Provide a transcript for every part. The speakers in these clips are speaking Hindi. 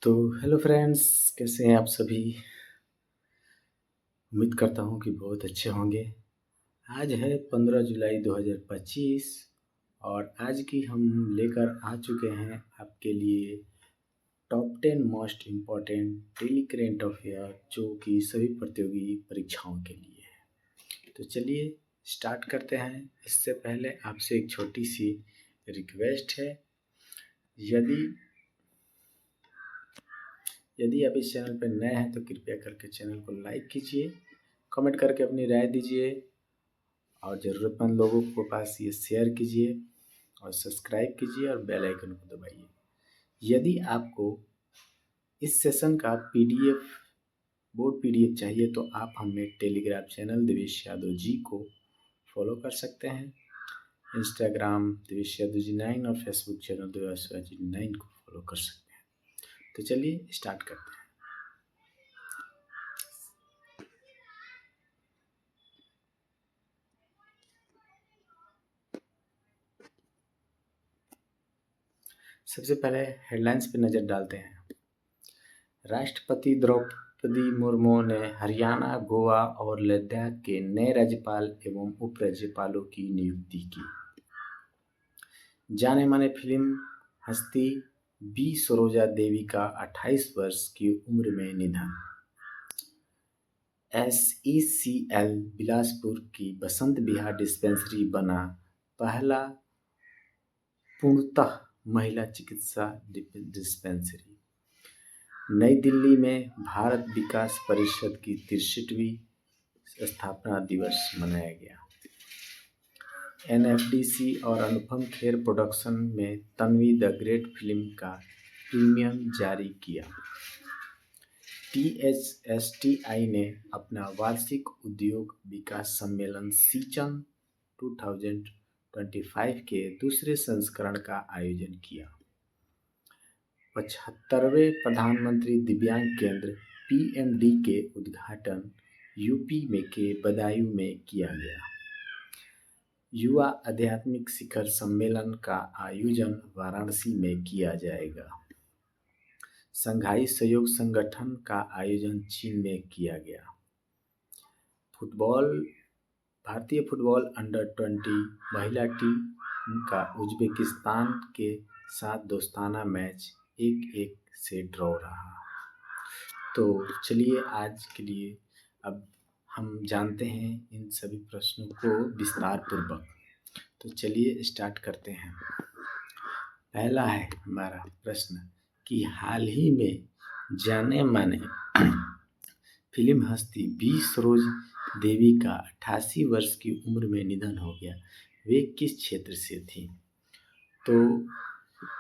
तो हेलो फ्रेंड्स, कैसे हैं आप सभी। उम्मीद करता हूँ कि बहुत अच्छे होंगे। आज है 15 जुलाई 2025 और आज की हम लेकर आ चुके हैं आपके लिए top 10 most important daily current affair जो कि सभी प्रतियोगी परीक्षाओं के लिए है। तो चलिए स्टार्ट करते हैं। इससे पहले आपसे एक छोटी सी रिक्वेस्ट है। यदि यदि आप इस चैनल पर नए हैं तो कृपया करके चैनल को लाइक कीजिए, कमेंट करके अपनी राय दीजिए और ज़रूरतमंद लोगों को पास ये शेयर कीजिए और सब्सक्राइब कीजिए और बेल आइकन को दबाइए। यदि आपको इस सेशन का बोर्ड पीडीएफ चाहिए तो आप हमें टेलीग्राम चैनल देवेश यादव जी को फॉलो कर सकते हैं। इंस्टाग्राम देवेश यादव जी 9 और फेसबुक चैनल देवेश यादव जी 9 को फॉलो कर सकते हैं। तो चलिए स्टार्ट करते हैं। सबसे पहले हेडलाइंस पे नज़र डालते हैं। राष्ट्रपति द्रौपदी मुर्मू ने हरियाणा, गोवा और लद्दाख के नए राज्यपाल एवं उपराज्यपालों की नियुक्ति की। जाने माने फिल्म हस्ती बी सरोजा देवी का 28 वर्ष की उम्र में निधन। SECL बिलासपुर की बसंत विहार डिस्पेंसरी बना पहला पूर्णतः महिला चिकित्सा डिस्पेंसरी। नई दिल्ली में भारत विकास परिषद की 63वीं स्थापना दिवस मनाया गया। NFDC और अनुपम खेर प्रोडक्शन में तन्वी द ग्रेट फिल्म का प्रीमियम जारी किया। THSTI ने अपना वार्षिक उद्योग विकास सम्मेलन सीजन 2025 के दूसरे संस्करण का आयोजन किया। 75वें प्रधानमंत्री दिव्यांग केंद्र PMD के उद्घाटन यूपी में के बदायूं में किया गया। युवा आध्यात्मिक शिखर सम्मेलन का आयोजन वाराणसी में किया जाएगा। संघाई सहयोग संगठन का आयोजन चीन में किया गया। भारतीय फुटबॉल अंडर-20 महिला टीम का उज्बेकिस्तान के साथ दोस्ताना मैच 1-1 से ड्रॉ रहा। तो चलिए आज के लिए अब हम जानते हैं इन सभी प्रश्नों को विस्तार पूर्वक। तो चलिए स्टार्ट करते हैं। पहला है हमारा प्रश्न कि हाल ही में जाने माने फिल्म हस्ती बी सरोज देवी का 88 वर्ष की उम्र में निधन हो गया। वे किस क्षेत्र से थी? तो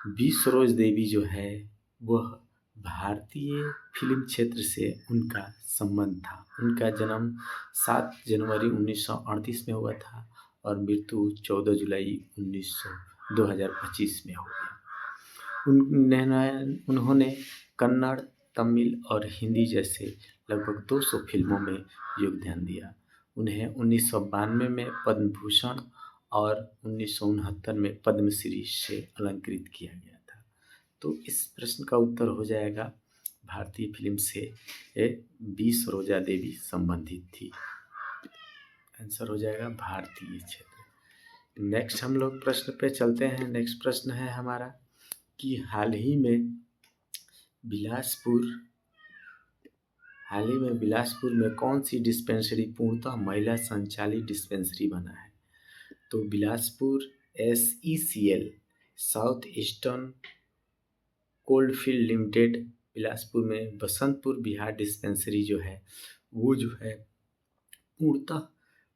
बी सरोज देवी जो है वह भारतीय फिल्म क्षेत्र से उनका संबंध था। उनका जन्म 7 जनवरी 1938 में हुआ था और मृत्यु 14 जुलाई 2025 में हो गया। उन्होंने कन्नड़, तमिल और हिंदी जैसे लगभग 200 फिल्मों में योगदान दिया। उन्हें 1992 में पद्म भूषण और 1969 में पद्मश्री से अलंकृत किया गया था। तो इस प्रश्न का उत्तर हो जाएगा भारतीय फिल्म से बी सरोजा देवी संबंधित थी। आंसर हो जाएगा भारतीय क्षेत्र। नेक्स्ट हम लोग प्रश्न पे चलते हैं। नेक्स्ट प्रश्न है हमारा कि हाल ही में बिलासपुर में कौन सी डिस्पेंसरी पूर्णतः महिला संचालित डिस्पेंसरी बना है? तो Bilaspur SECL south eastern coalfield limited Bilaspur में बसंतपुर बिहार डिस्पेंसरी जो है वो जो है पूर्णतः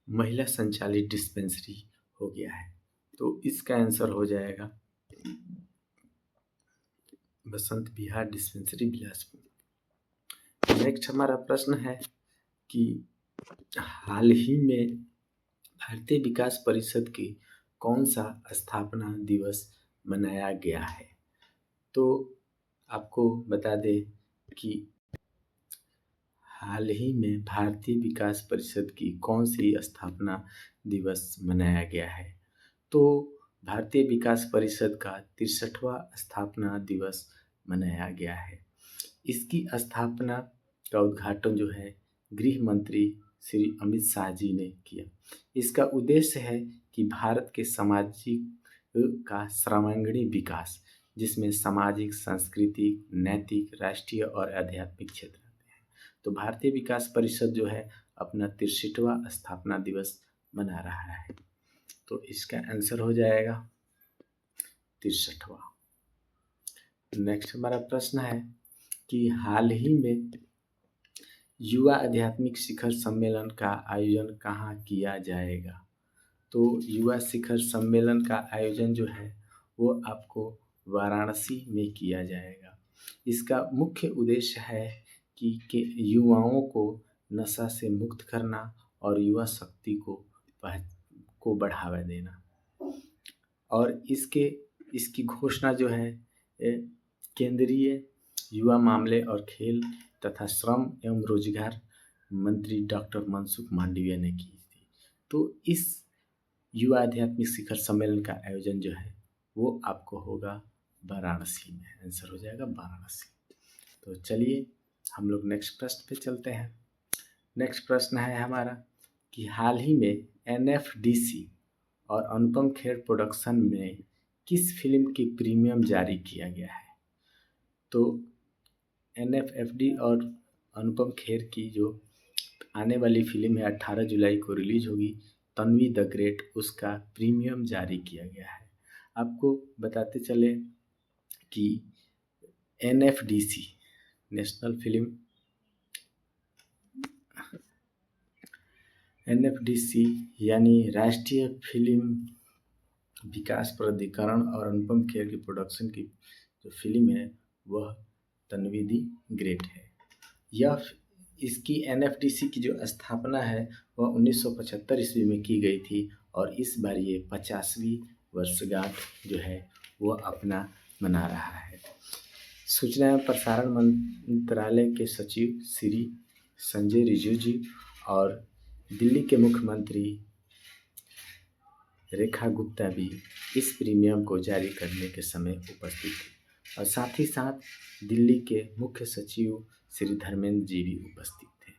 महिला संचालित डिस्पेंसरी हो गया है। तो इसका आंसर हो जाएगा बसंत बिहार डिस्पेंसरी बिलासपुर। नेक्स्ट हमारा प्रश्न है कि हाल ही में भारतीय विकास परिषद की कौन सा स्थापना दिवस मनाया गया है? तो आपको बता दें कि हाल ही में भारतीय विकास परिषद की कौन सी स्थापना दिवस मनाया गया है? तो भारतीय विकास परिषद का 63वां स्थापना दिवस मनाया गया है। इसकी स्थापना का उद्घाटन जो है गृह मंत्री श्री अमित शाह जी ने किया। इसका उद्देश्य है कि भारत के सामाजिक का सर्वांगीण विकास, जिसमें सामाजिक, सांस्कृतिक, नैतिक, राष्ट्रीय और आध्यात्मिक क्षेत्र आते हैं। तो भारतीय विकास परिषद जो है अपना 63वां स्थापना दिवस मना रहा है। तो इसका आंसर हो जाएगा 63वां। नेक्स्ट हमारा प्रश्न है कि हाल ही में युवा आध्यात्मिक शिखर सम्मेलन का आयोजन कहाँ किया जाएगा। तो युवा शिखर सम्मेलन का आयोजन जो है वो आपको वाराणसी में किया जाएगा। इसका मुख्य उद्देश्य है कि युवाओं को नशा से मुक्त करना और युवा शक्ति को बढ़ावा देना। और इसकी घोषणा जो है केंद्रीय युवा मामले और खेल तथा श्रम एवं रोजगार मंत्री डॉक्टर मनसुख मांडविया ने की थी। तो इस युवा आध्यात्मिक शिखर सम्मेलन का आयोजन जो है वो आपको होगा वाराणसी में। आंसर हो जाएगा वाराणसी। तो चलिए हम लोग नेक्स्ट प्रश्न पे चलते हैं। नेक्स्ट प्रश्न है हमारा कि हाल ही में एनएफडीसी और अनुपम खेर प्रोडक्शन में किस फिल्म की प्रीमियम जारी किया गया है। तो एनएफडी और अनुपम खेर की जो आने वाली फिल्म है 18 जुलाई को रिलीज होगी, तन्वी द ग्रेट, उसका प्रीमियम जारी किया गया है। आपको बताते चले कि एनएफडीसी नेशनल फिल्म एनएफडीसी यानी राष्ट्रीय फिल्म विकास प्राधिकरण और अनुपम खेर की प्रोडक्शन की जो फिल्म है वह तन्वी द ग्रेट है। इसकी एनएफडीसी की जो स्थापना है वह 1975 ईस्वी में की गई थी और इस बार ये 50वीं वर्षगांठ जो है वह अपना मना रहा है। सूचना एवं प्रसारण मंत्रालय के सचिव श्री संजय रिजिजू और दिल्ली के मुख्यमंत्री रेखा गुप्ता भी इस प्रीमियम को जारी करने के समय उपस्थित थे और साथ ही साथ दिल्ली के मुख्य सचिव श्री धर्मेंद्र जी भी उपस्थित थे।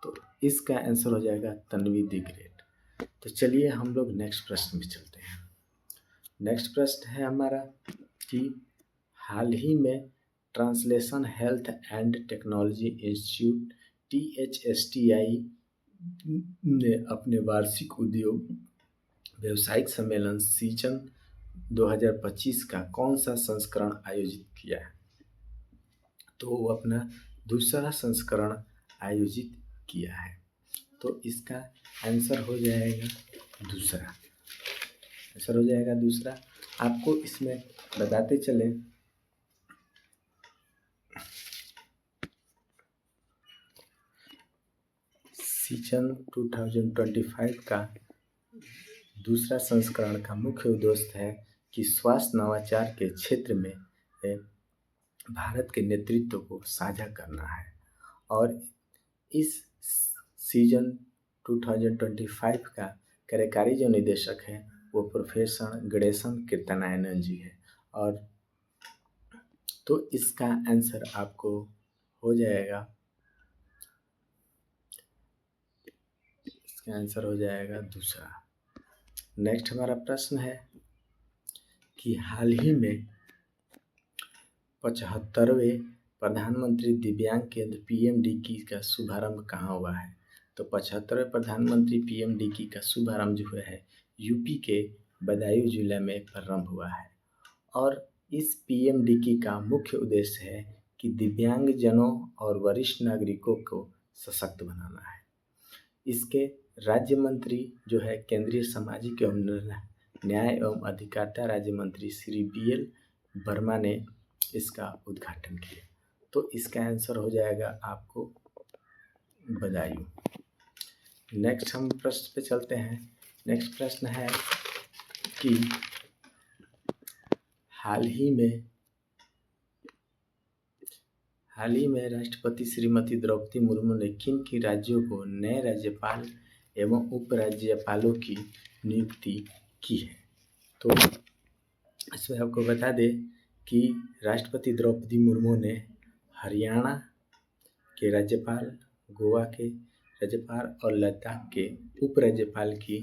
तो इसका आंसर हो जाएगा तन्वी द ग्रेट। तो चलिए हम लोग नेक्स्ट प्रश्न में चलते हैं। नेक्स्ट प्रश्न है हमारा कि हाल ही में translation health and technology institute THSTI ने अपने वार्षिक उद्योग व्यावसायिक सम्मेलन सीजन 2025 का कौन सा संस्करण आयोजित किया है। तो वो अपना दूसरा संस्करण आयोजित किया है। तो इसका आंसर हो जाएगा दूसरा। आंसर हो जाएगा दूसरा। आपको इसमें बताते चले सीजन 2025 का दूसरा संस्करण का मुख्य उद्देश्य है कि स्वास्थ्य नवाचार के क्षेत्र में भारत के नेतृत्व को साझा करना है। और इस सीजन 2025 का कार्यकारी जो निदेशक है वो प्रोफेसर गणेशन कीर्तनायनन जी है। और तो इसका आंसर आपको हो जाएगा, इसका आंसर हो जाएगा दूसरा। नेक्स्ट हमारा प्रश्न है कि हाल ही में 75वें प्रधानमंत्री दिव्यांग केंद्र PMDK का शुभारंभ कहाँ हुआ है। तो 75वें प्रधानमंत्री PMDK का शुभारंभ जो है यूपी के बदायूं जिला में प्रारंभ हुआ है। और इस PMDK का मुख्य उद्देश्य है कि दिव्यांगजनों और वरिष्ठ नागरिकों को सशक्त बनाना है। इसके राज्य मंत्री जो है केंद्रीय सामाजिक एवं न्याय एवं अधिकारिता राज्य मंत्री श्री BL वर्मा ने इसका उद्घाटन किया। तो इसका आंसर हो जाएगा आपको बदायूं। नेक्स्ट हम प्रश्न पे चलते हैं। नेक्स्ट प्रश्न है कि हाल ही में राष्ट्रपति श्रीमती द्रौपदी मुर्मू ने किन की राज्यों को नए राज्यपाल एवं उपराज्यपालों की नियुक्ति की है। तो इसमें आपको बता दें कि राष्ट्रपति द्रौपदी मुर्मू ने हरियाणा के राज्यपाल, गोवा के राज्यपाल और लद्दाख के उपराज्यपाल की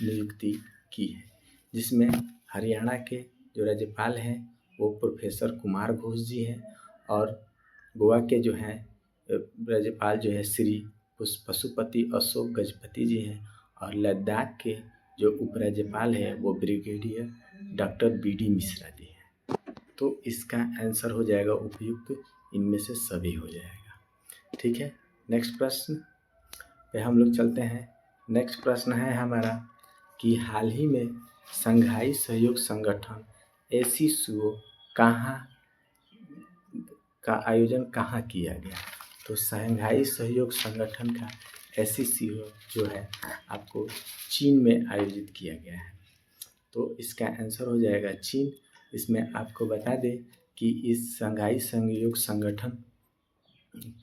नियुक्ति की है, जिसमें हरियाणा के जो राज्यपाल हैं वो प्रोफेसर कुमार घोष जी हैं और गोवा के जो हैं राज्यपाल जो है श्री पशुपति अशोक गजपति जी हैं और लद्दाख के जो उपराज्यपाल हैं वो brigadier doctor BD Mishra ji हैं। तो इसका आंसर हो जाएगा उपयुक्त, इनमें से सभी हो जाएगा। ठीक है, नेक्स्ट प्रश्न पे हम लोग चलते हैं। नेक्स्ट प्रश्न है हमारा कि हाल ही में शंघाई सहयोग संगठन ACSO का आयोजन कहाँ किया गया? तो शंघाई सहयोग संगठन का ACSO जो है आपको चीन में आयोजित किया गया है। तो इसका आंसर हो जाएगा चीन। इसमें आपको बता दें कि इस शंघाई सहयोग संगठन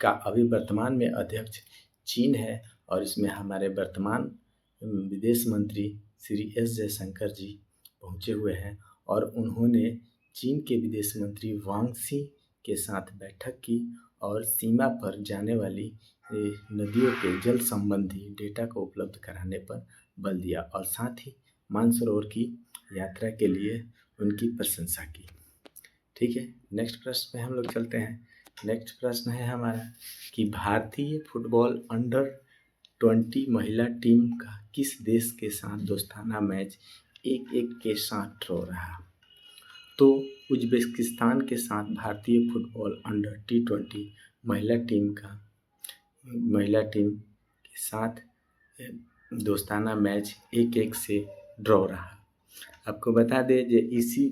का अभी वर्तमान में अध्यक्ष चीन है और इसमें हमारे वर्तमान विदेश मंत्री श्री S जयशंकर जी पहुँचे हुए हैं और उन्होंने चीन के विदेश मंत्री वांग शी के साथ बैठक की और सीमा पर जाने वाली नदियों के जल संबंधी डेटा को उपलब्ध कराने पर बल दिया और साथ ही मानसरोवर की यात्रा के लिए उनकी प्रशंसा की। ठीक है, नेक्स्ट प्रश्न पे हम लोग चलते हैं। नेक्स्ट प्रश्न है हमारा कि भारतीय फुटबॉल अंडर-20 महिला टीम का किस देश के साथ दोस्ताना मैच 1-1 के साथ ड्रॉ रहा? तो उज्बेकिस्तान के साथ भारतीय फुटबॉल अंडर-20 महिला टीम के साथ दोस्ताना मैच 1-1 से ड्रॉ रहा। आपको बता दें कि इसी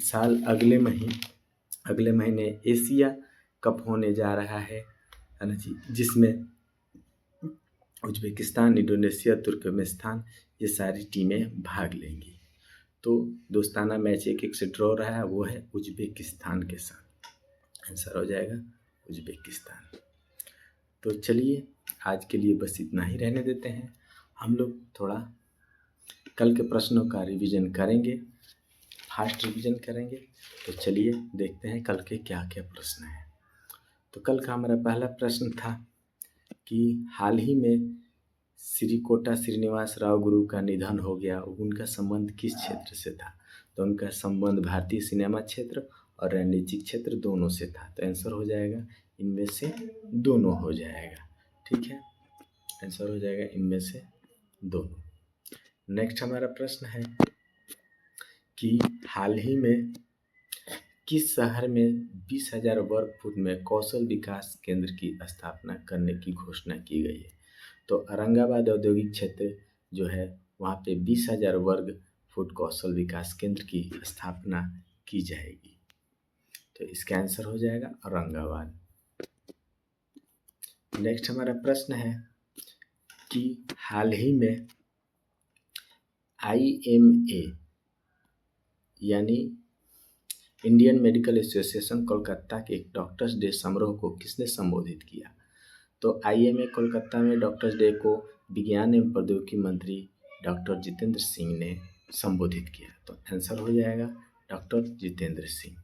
साल अगले महीने एशिया कप होने जा रहा है ना जी, जिसमें उज्बेकिस्तान, इंडोनेशिया, तुर्कमेनिस्तान ये सारी टीमें भाग लेंगी। तो दोस्ताना मैच 1-1 से ड्रॉ रहा है, वो है उज्बेकिस्तान के साथ। आंसर हो जाएगा उज्बेकिस्तान। तो चलिए आज के लिए बस इतना ही रहने देते हैं। हम लोग थोड़ा कल के प्रश्नों का रिवीजन करेंगे, फास्ट रिवीजन करेंगे। तो चलिए देखते हैं कल के क्या क्या प्रश्न हैं। तो कल का हमारा पहला प्रश्न था कि हाल ही में श्री कोटा श्रीनिवास राव गुरु का निधन हो गया, उनका संबंध किस क्षेत्र से था? तो उनका संबंध भारतीय सिनेमा क्षेत्र और रणनीतिक क्षेत्र दोनों से था। तो आंसर हो जाएगा इनमें से दोनों हो जाएगा। ठीक है, आंसर हो जाएगा इनमें से दोनों। नेक्स्ट हमारा प्रश्न है कि हाल ही में किस शहर में 20,000 वर्ग फुट में कौशल विकास केंद्र की स्थापना करने की घोषणा की गई है? तो औरंगाबाद औद्योगिक क्षेत्र जो है वहाँ पे 20,000 वर्ग फुट कौशल विकास केंद्र की स्थापना की जाएगी। तो इसका आंसर हो जाएगा औरंगाबाद। नेक्स्ट हमारा प्रश्न है कि हाल ही में IMA यानी इंडियन मेडिकल एसोसिएशन कोलकाता के एक डॉक्टर्स डे समारोह को किसने संबोधित किया? तो IMA कोलकाता में डॉक्टर्स डे को विज्ञान एवं प्रौद्योगिकी मंत्री डॉक्टर जितेंद्र सिंह ने संबोधित किया। तो आंसर हो जाएगा डॉक्टर जितेंद्र सिंह।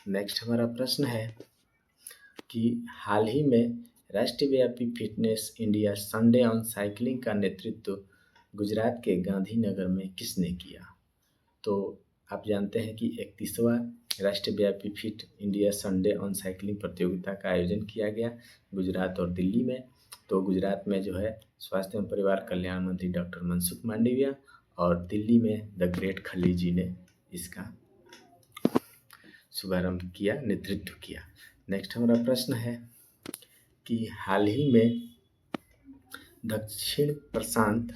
नेक्स्ट हमारा प्रश्न है कि हाल ही में राष्ट्रव्यापी fitness India Sunday on cycling का नेतृत्व गुजरात के गांधीनगर में किसने किया? तो आप जानते हैं कि 31वां राष्ट्रव्यापी fit India Sunday on cycling प्रतियोगिता का आयोजन किया गया गुजरात और दिल्ली में। तो गुजरात में जो है स्वास्थ्य एवं परिवार कल्याण मंत्री डॉक्टर मनसुख मांडविया और दिल्ली में द ग्रेट खली जी ने इसका शुभारंभ किया, नेतृत्व किया। नेक्स्ट हमारा प्रश्न है कि हाल ही में दक्षिण प्रशांत